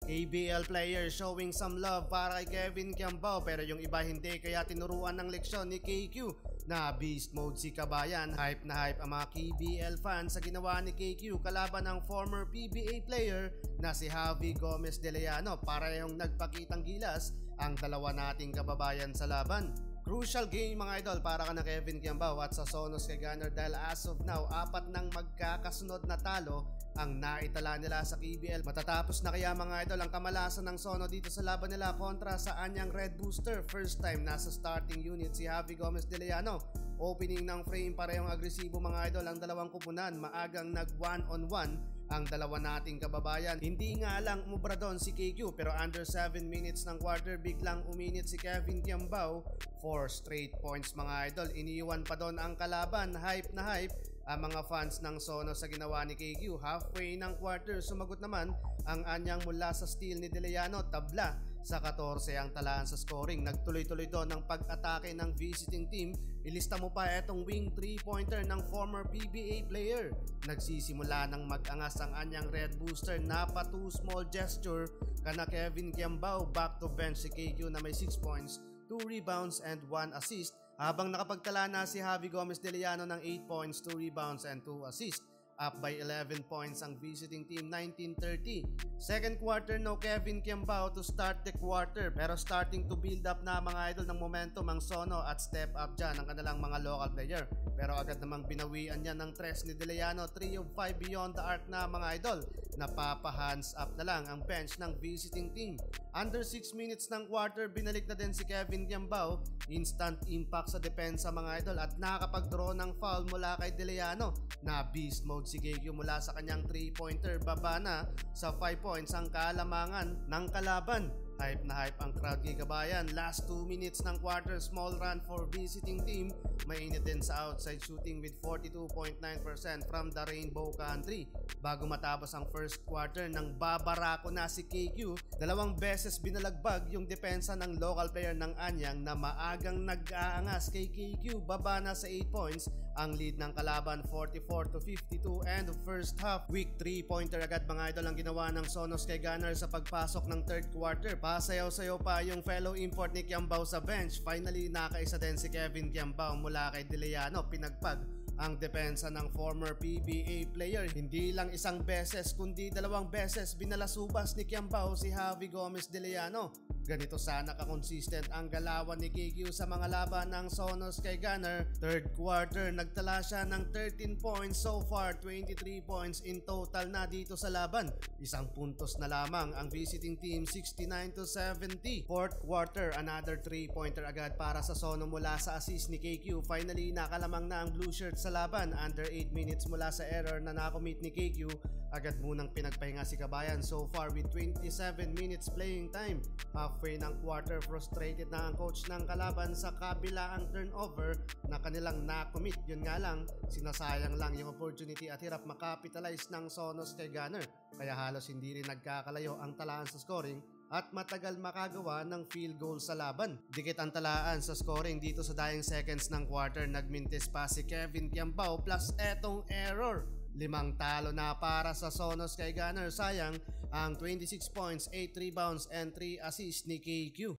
KBL player showing some love para kay Kevin Kiambao pero yung iba hindi, kaya tinuruan ng leksyon ni KQ na beast mode si Kabayan. Hype na hype ang mga KBL fans sa ginawa ni KQ kalaban ng former PBA player na si Javi Gomez de Leano. Parehong nagpakitang gilas ang dalawa nating kababayan sa laban. Crucial game mga idol para ka na Kevin Kiambao at sa Sonos kay Gunner dahil as of now, 4 nang magkakasunod na talo ang naitala nila sa KBL. Matatapos na kaya mga idol ang kamalasan ng Sono dito sa laban nila kontra sa anyang Red Booster. First time nasa starting unit si Javi Gomez de Leano. Opening ng frame, parehong agresibo mga idol ang dalawang kupunan. Maagang nag 1-on-1 ang dalawa nating kababayan. Hindi nga lang umubra doon si KQ pero under 7 minutes ng quarter biglang uminit si Kevin Kiambao. 4 straight points mga idol. Iniiwan pa doon ang kalaban. Hype na hype ang mga fans ng Sono sa ginawa ni KQ. Halfway ng quarter, sumagot naman ang anyang mula sa steal ni De Leano. Tabla sa 14 ang talaan sa scoring. Nagtuloy-tuloy doon ang pag-atake ng visiting team. Ilista mo pa etong wing 3-pointer ng former PBA player. Nagsisimula ng mag-angas ang anyang Red Booster. Napa 2 small gesture kana Kevin Kiambao. Back to bench si KQ na may 6 points, 2 rebounds and 1 assist, habang nakapagtala na si Javi Gomez de Leano ng 8 points, 2 rebounds and 2 assists. Up by 11 points ang visiting team, 19-30. Second quarter, no Kevin Kiambao to start the quarter pero starting to build up na mga idol ng momentum ang Sono at step up dyan ang kanilang mga local player. Pero agad namang binawian niya ng tres ni De Leano, 3 of 5 beyond the arc na mga idol. Napapa-hands up na lang ang bench ng visiting team. Under 6 minutes ng quarter, binalik na din si Kevin Kiambao. Instant impact sa depensa mga idol at nakakapag-draw ng foul mula kay De Leano. Na beast mode si KQ mula sa kanyang 3-pointer. Baba na sa 5 points ang kalamangan ng kalaban. Hype na hype ang crowd kay Kabayan. Last 2 minutes ng quarter, small run for visiting team. Mainit din sa outside shooting with 42.9% from the Rainbow Country. Bago matapos ang first quarter, nang babarako na si KQ, 2 beses binalagbag yung depensa ng local player ng Anyang na maagang nag-aangas kay KQ. Baba na sa 8 points ang lead ng kalaban, 44-52. End of first half. Weak 3-pointer agad mga idol ang ginawa ng Sonos kay Gunner sa pagpasok ng third quarter. Pasayaw-sayaw pa yung fellow import ni Kiambao sa bench. Finally nakaisa din si Kevin Kiambao mula kay De Leano. Pinagpag ang depensa ng former PBA player. Hindi lang isang beses kundi 2 beses binalasubas ni Kiambao si Javi Gomez de Leano. Ganito sana ka-consistent ang galawan ni KQ sa mga laban ng Sonos kay Gunner. Third quarter, nagtala siya ng 13 points so far, 23 points in total na dito sa laban. 1 puntos na lamang ang visiting team, 69-70. Fourth quarter, another 3-pointer agad para sa Sono mula sa assist ni KQ. Finally, nakalamang na ang blue shirt sa laban. Under 8 minutes mula sa error na nakomit ni KQ. Agad munang pinagpahinga si Kabayan so far with 27 minutes playing time. Halfway ng quarter, frustrated na ang coach ng kalaban sa kabila ang turnover na kanilang nakomit. Yun nga lang, sinasayang lang yung opportunity at hirap makapitalize ng Sonos kay Gunner. Kaya halos hindi rin nagkakalayo ang talaan sa scoring at matagal makagawa ng field goal sa laban. Dikit ang talaan sa scoring dito sa dying seconds ng quarter. Nagmintis pa si Kevin Kiambao plus etong error. 5 talo na para sa Sonos kay Gunner. Sayang ang 26 points, 8 rebounds and 3 assists ni KQ.